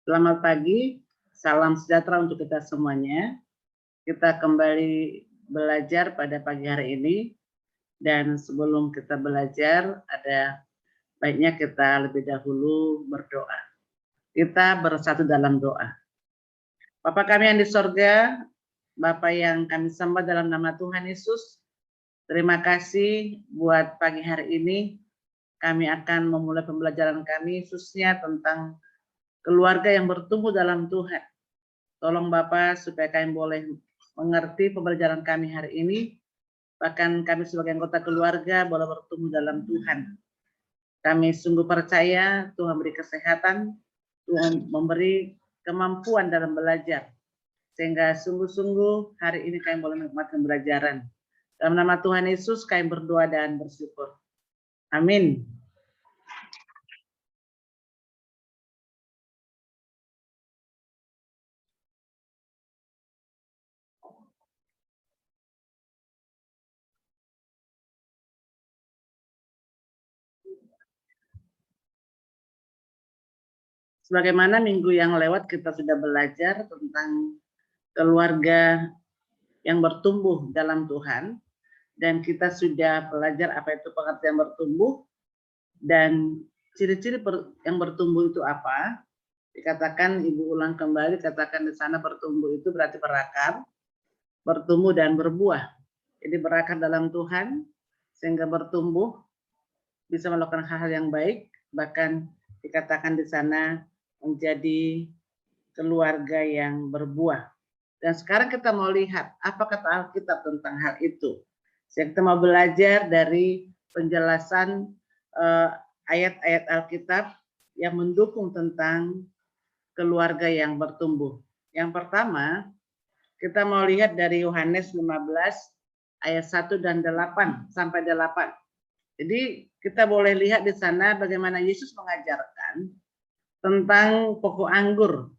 Selamat pagi, salam sejahtera untuk kita semuanya. Kita kembali belajar pada pagi hari ini, dan sebelum kita belajar, ada baiknya kita lebih dahulu berdoa. Kita bersatu dalam doa. Bapa kami yang di sorga, Bapa yang kami sembah dalam nama Tuhan Yesus, terima kasih buat pagi hari ini. Kami akan memulai pembelajaran kami khususnya tentang keluarga yang bertumbuh dalam Tuhan. Tolong Bapak supaya kami boleh mengerti pembelajaran kami hari ini, bahkan kami sebagai anggota keluarga boleh bertumbuh dalam Tuhan. Kami sungguh percaya Tuhan beri kesehatan, Tuhan memberi kemampuan dalam belajar, sehingga sungguh-sungguh hari ini kami boleh menikmati pembelajaran. Dalam nama Tuhan Yesus kami berdoa dan bersyukur. Amin. Sebagaimana minggu yang lewat kita sudah belajar tentang keluarga yang bertumbuh dalam Tuhan, dan kita sudah belajar apa itu pengertian bertumbuh dan ciri-ciri yang bertumbuh itu apa. Dikatakan, Ibu ulang kembali, katakan di sana bertumbuh itu berarti berakar, bertumbuh dan berbuah. Jadi berakar dalam Tuhan sehingga bertumbuh, bisa melakukan hal-hal yang baik, bahkan dikatakan di sana menjadi keluarga yang berbuah. Dan sekarang kita mau lihat apa kata Alkitab tentang hal itu. Jadi kita mau belajar dari penjelasan ayat-ayat Alkitab yang mendukung tentang keluarga yang bertumbuh. Yang pertama, kita mau lihat dari Yohanes 15 ayat 1 dan 8 sampai 8. Jadi kita boleh lihat di sana bagaimana Yesus mengajarkan tentang pokok anggur.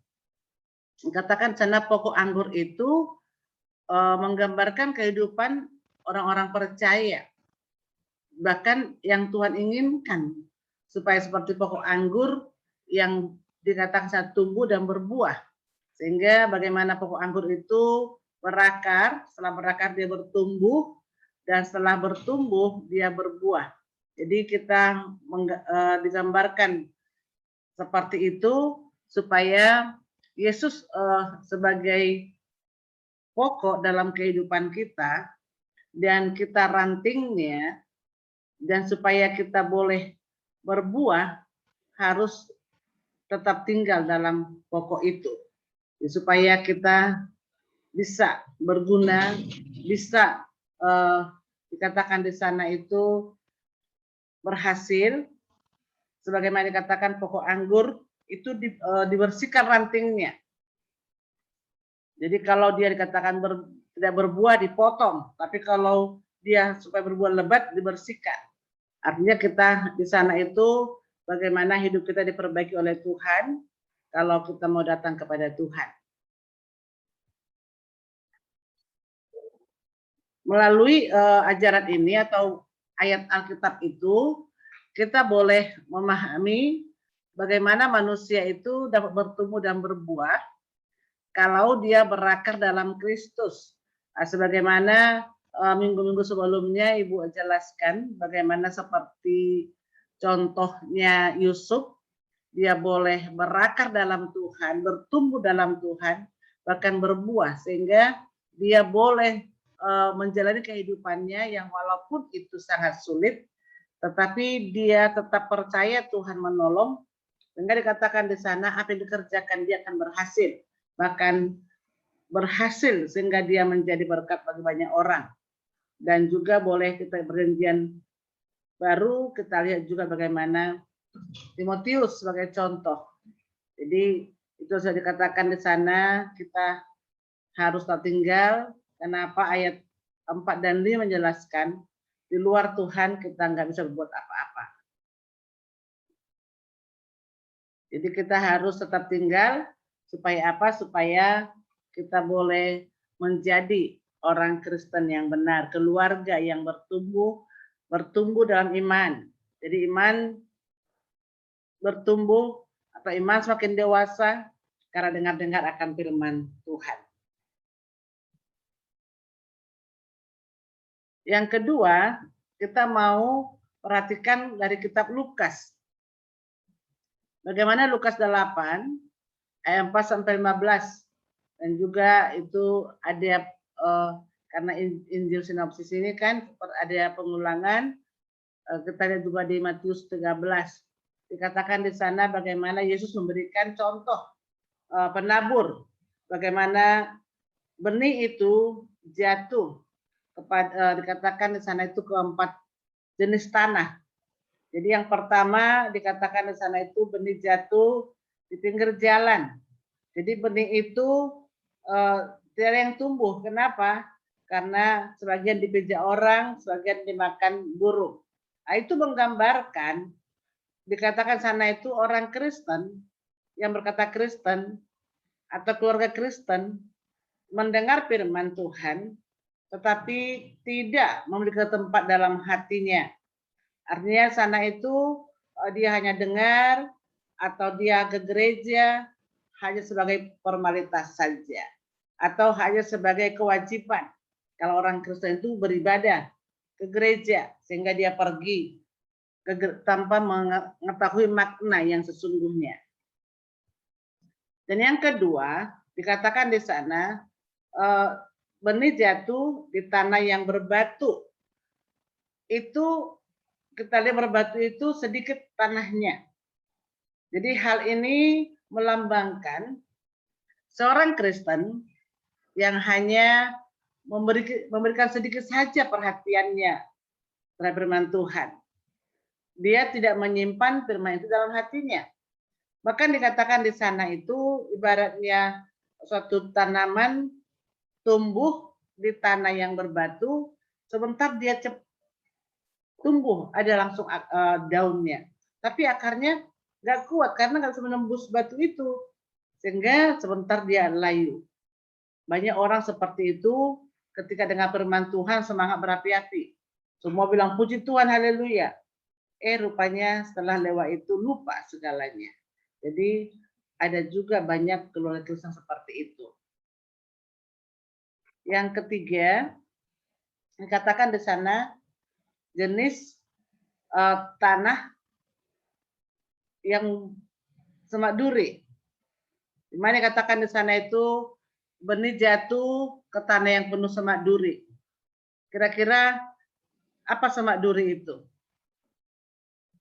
Katakan sana pokok anggur itu menggambarkan kehidupan orang-orang percaya, bahkan yang Tuhan inginkan supaya seperti pokok anggur yang dikatakan saat tumbuh dan berbuah, sehingga bagaimana pokok anggur itu berakar, setelah berakar dia bertumbuh, dan setelah bertumbuh dia berbuah. Jadi kita digambarkan seperti itu supaya Yesus sebagai pokok dalam kehidupan kita dan kita rantingnya, dan supaya kita boleh berbuah harus tetap tinggal dalam pokok itu, supaya kita bisa berguna, bisa dikatakan di sana itu berhasil, sebagaimana dikatakan pokok anggur itu dibersihkan rantingnya. Jadi kalau dia dikatakan tidak berbuah dipotong, tapi kalau dia supaya berbuah lebat dibersihkan. Artinya kita di sana itu bagaimana hidup kita diperbaiki oleh Tuhan kalau kita mau datang kepada Tuhan. Melalui ajaran ini atau ayat Alkitab itu, kita boleh memahami bagaimana manusia itu dapat bertumbuh dan berbuah kalau dia berakar dalam Kristus. Sebagaimana minggu-minggu sebelumnya Ibu jelaskan bagaimana seperti contohnya Yusuf, dia boleh berakar dalam Tuhan, bertumbuh dalam Tuhan, bahkan berbuah, sehingga dia boleh menjalani kehidupannya yang walaupun itu sangat sulit, tetapi dia tetap percaya Tuhan menolong, sehingga dikatakan di sana apa yang dikerjakan dia akan berhasil, bahkan berhasil sehingga dia menjadi berkat bagi banyak orang. Dan juga boleh kita perjanjian baru kita lihat juga bagaimana Timotius sebagai contoh. Jadi itu sudah dikatakan di sana kita harus tertinggal. Kenapa ayat 4 dan 5 menjelaskan di luar Tuhan kita nggak bisa berbuat apa-apa. Jadi kita harus tetap tinggal supaya apa? Supaya kita boleh menjadi orang Kristen yang benar, keluarga yang bertumbuh dalam iman. Jadi iman bertumbuh atau iman semakin dewasa, karena dengar-dengar akan firman Tuhan. Yang kedua, kita mau perhatikan dari kitab Lukas. Bagaimana Lukas 8 ayat 4 sampai 15, dan juga itu ada karena Injil sinopsis ini kan ada pengulangan, kita lihat juga di Matius 13. Dikatakan di sana bagaimana Yesus memberikan contoh penabur, bagaimana benih itu jatuh kepada dikatakan di sana itu keempat jenis tanah. Jadi yang pertama dikatakan di sana itu benih jatuh di pinggir jalan. Jadi benih itu tidak ada yang tumbuh. Kenapa? Karena sebagian dipijak orang, sebagian dimakan burung. Nah, itu menggambarkan, dikatakan sana itu orang Kristen yang berkata Kristen atau keluarga Kristen mendengar firman Tuhan, tetapi tidak memiliki tempat dalam hatinya. Artinya sana itu dia hanya dengar atau dia ke gereja hanya sebagai formalitas saja atau hanya sebagai kewajiban. Kalau orang Kristen itu beribadah ke gereja sehingga dia pergi tanpa mengetahui makna yang sesungguhnya. Dan yang kedua dikatakan di sana benih jatuh di tanah yang berbatu. Itu kita lihat berbatu itu sedikit tanahnya. Jadi hal ini melambangkan seorang Kristen yang hanya memberikan sedikit saja perhatiannya terhadap firman Tuhan. Dia tidak menyimpan firman itu dalam hatinya. Bahkan dikatakan di sana itu ibaratnya suatu tanaman tumbuh di tanah yang berbatu, sebentar dia tumbuh, ada langsung daunnya. Tapi akarnya nggak kuat karena nggak bisa menembus batu itu, sehingga sebentar dia layu. Banyak orang seperti itu ketika dengar firman Tuhan semangat berapi-api. Semua bilang puji Tuhan, haleluya. Rupanya setelah lewat itu lupa segalanya. Jadi ada juga banyak keluarga Kristen seperti itu. Yang ketiga, dikatakan di sana jenis tanah yang semak duri. Di mana dikatakan di sana itu benih jatuh ke tanah yang penuh semak duri. Kira-kira apa semak duri itu?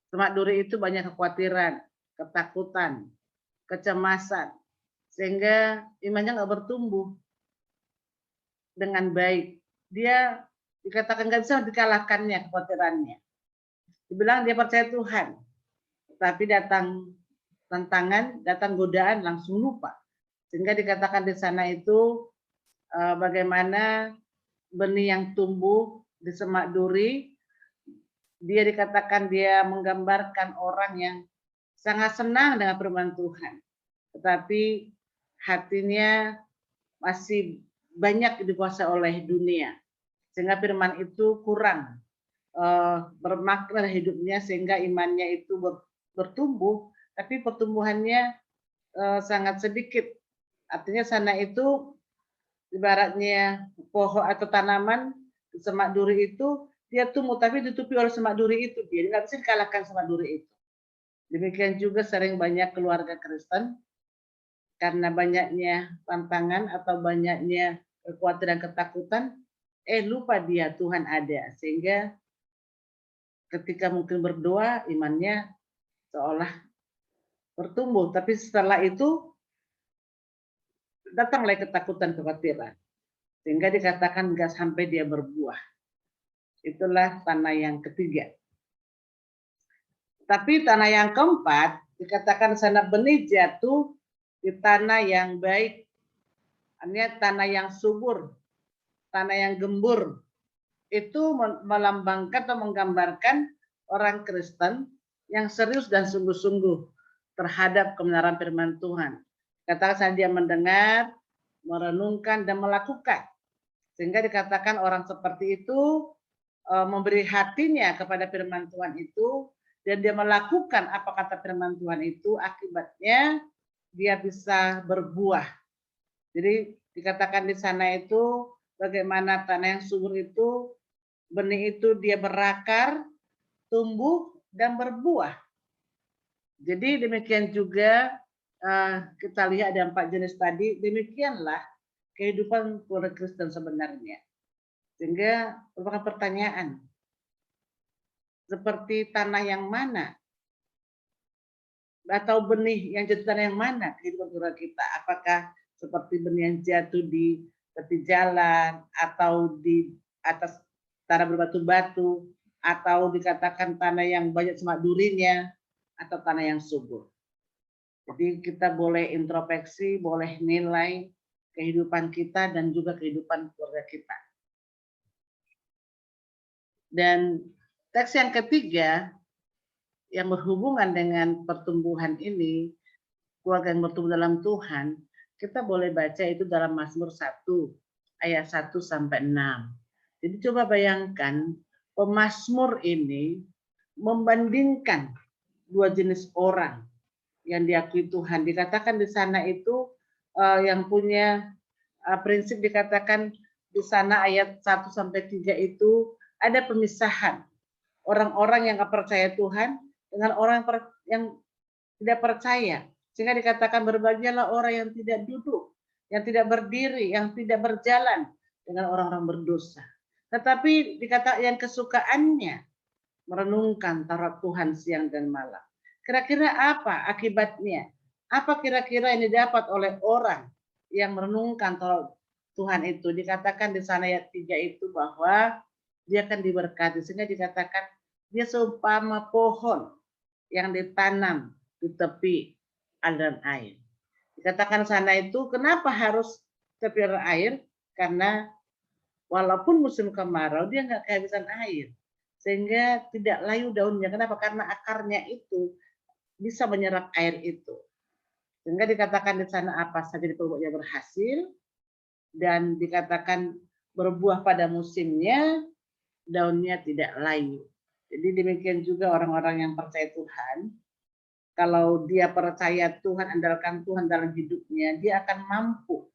Semak duri itu banyak kekhawatiran, ketakutan, kecemasan, sehingga imannya nggak bertumbuh dengan baik. Dia dikatakan nggak bisa dikalahkannya kekhawatirannya. Dibilang dia percaya Tuhan, tapi datang tantangan, datang godaan, langsung lupa. Sehingga dikatakan di sana itu bagaimana benih yang tumbuh di semak duri, dia dikatakan dia menggambarkan orang yang sangat senang dengan firman Tuhan, tetapi hatinya masih banyak dikuasai oleh dunia, sehingga firman itu kurang bermakna hidupnya, sehingga imannya itu bertumbuh, tapi pertumbuhannya sangat sedikit. Artinya sana itu ibaratnya pohon atau tanaman semak duri itu dia tumbuh tapi ditutupi oleh semak duri itu, dia nggak bisa dikalahkan semak duri itu. Demikian juga sering banyak keluarga Kristen karena banyaknya tantangan atau banyaknya kekhawatiran ketakutan, lupa dia Tuhan ada, sehingga ketika mungkin berdoa imannya seolah bertumbuh, tapi setelah itu datanglah ketakutan, kekhawatiran, sehingga dikatakan nggak sampai dia berbuah. Itulah tanah yang ketiga. Tapi tanah yang keempat dikatakan sana benih jatuh di tanah yang baik, artinya tanah yang subur, tanah yang gembur. Itu melambangkan atau menggambarkan orang Kristen yang serius dan sungguh-sungguh terhadap kebenaran firman Tuhan. Katakan dia mendengar, merenungkan, dan melakukan. Sehingga dikatakan orang seperti itu memberi hatinya kepada firman Tuhan itu, dan dia melakukan apa kata firman Tuhan itu, akibatnya dia bisa berbuah. Jadi dikatakan di sana itu bagaimana tanah yang subur itu, benih itu dia berakar, tumbuh dan berbuah. Jadi demikian juga kita lihat ada 4 jenis tadi, demikianlah kehidupan keluarga Kristen sebenarnya. Sehingga merupakan pertanyaan, seperti tanah yang mana atau benih yang jatuh tanah yang mana kehidupan keluarga kita? Apakah seperti benih yang jatuh di tepi jalan atau di atas tanah berbatu-batu atau dikatakan tanah yang banyak semak durinya atau tanah yang subur. Jadi kita boleh introspeksi, boleh nilai kehidupan kita dan juga kehidupan keluarga kita. Dan teks yang ketiga yang berhubungan dengan pertumbuhan ini, keluarga yang bertumbuh dalam Tuhan, kita boleh baca itu dalam Mazmur 1 ayat 1 sampai 6. Jadi coba bayangkan pemazmur ini membandingkan dua jenis orang yang diakui Tuhan. Dikatakan di sana itu yang punya prinsip, dikatakan di sana ayat 1 sampai 3 itu ada pemisahan orang-orang yang percaya Tuhan dengan orang yang tidak percaya. Sehingga dikatakan berbahagialah orang yang tidak duduk, yang tidak berdiri, yang tidak berjalan dengan orang-orang berdosa. Tetapi dikatakan yang kesukaannya merenungkan Taurat Tuhan siang dan malam. Kira-kira apa akibatnya? Apa kira-kira yang didapat oleh orang yang merenungkan Taurat Tuhan itu? Dikatakan di sana ayat 3 itu bahwa dia akan diberkati, sehingga dikatakan dia seumpama pohon yang ditanam di tepi aliran air. Dikatakan sana itu kenapa harus tepi aliran air? Karena walaupun musim kemarau dia nggak kehabisan air, sehingga tidak layu daunnya. Kenapa? Karena akarnya itu bisa menyerap air itu. Sehingga dikatakan di sana apa saja diperbuatnya berhasil, dan dikatakan berbuah pada musimnya, daunnya tidak layu. Jadi demikian juga orang-orang yang percaya Tuhan, kalau dia percaya Tuhan, andalkan Tuhan dalam hidupnya, dia akan mampu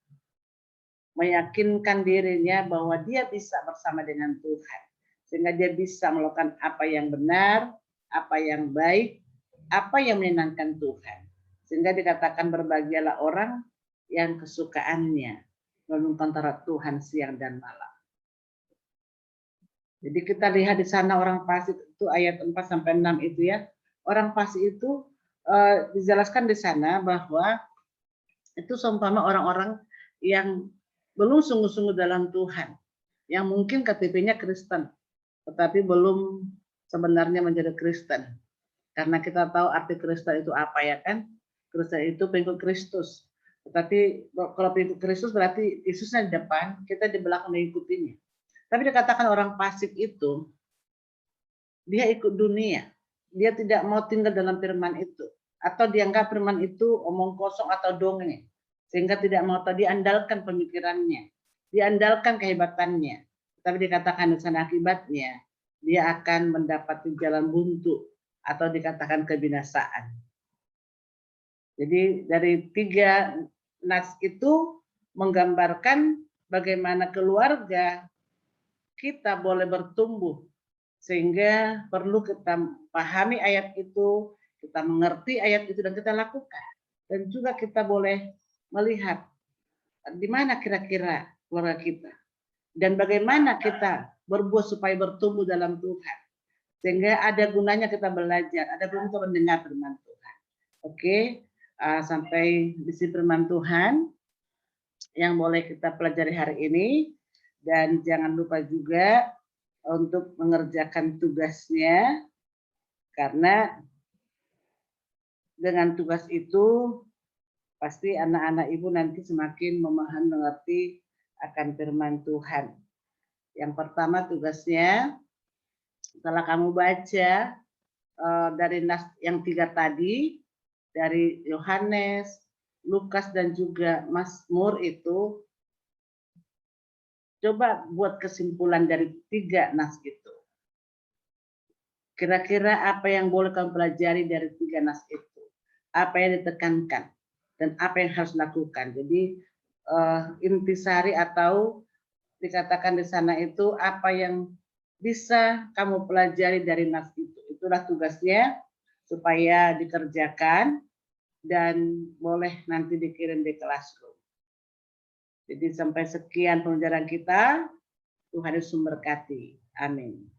meyakinkan dirinya bahwa dia bisa bersama dengan Tuhan. Sehingga dia bisa melakukan apa yang benar, apa yang baik, apa yang menyenangkan Tuhan. Sehingga dikatakan berbahagialah orang yang kesukaannya merenungkan Taurat Tuhan siang dan malam. Jadi kita lihat di sana orang fasik itu ayat 4 sampai 6 itu ya. Orang fasik itu dijelaskan di sana bahwa itu seumpama orang-orang yang belum sungguh-sungguh dalam Tuhan, yang mungkin KTP-nya Kristen, tetapi belum sebenarnya menjadi Kristen. Karena kita tahu arti Kristen itu apa ya kan? Kristen itu pengikut Kristus. Tetapi kalau pengikut Kristus berarti Yesusnya di depan, kita di belakang mengikutinya. Tapi dikatakan orang fasik itu, dia ikut dunia. Dia tidak mau tinggal dalam firman itu. Atau dianggap firman itu omong kosong atau dongeng. Sehingga tidak mau diandalkan pemikirannya. Diandalkan kehebatannya. Tapi dikatakan di sana akibatnya, dia akan mendapati jalan buntu. Atau dikatakan kebinasaan. Jadi dari 3 nas itu menggambarkan bagaimana keluarga kita boleh bertumbuh, sehingga perlu kita pahami ayat itu, kita mengerti ayat itu dan kita lakukan. Dan juga kita boleh melihat di mana kira-kira keluarga kita dan bagaimana kita berbuat supaya bertumbuh dalam Tuhan. Sehingga ada gunanya kita belajar, ada gunanya kita mendengar firman Tuhan. Oke, sampai di sini firman Tuhan yang boleh kita pelajari hari ini. Dan jangan lupa juga untuk mengerjakan tugasnya, karena dengan tugas itu pasti anak-anak ibu nanti semakin memahami, mengerti akan firman Tuhan. Yang pertama tugasnya, setelah kamu baca dari nas yang 3 tadi, dari Yohanes, Lukas dan juga Mazmur itu, coba buat kesimpulan dari 3 nas itu. Kira-kira apa yang boleh kamu pelajari dari 3 nas itu? Apa yang ditekankan? dan apa yang harus dilakukan. Jadi intisari atau dikatakan di sana itu apa yang bisa kamu pelajari dari nas itu. Itulah tugasnya supaya dikerjakan dan boleh nanti dikirim di classroom. Jadi sampai sekian pelajaran kita. Tuhan Yesus memberkati. Amin.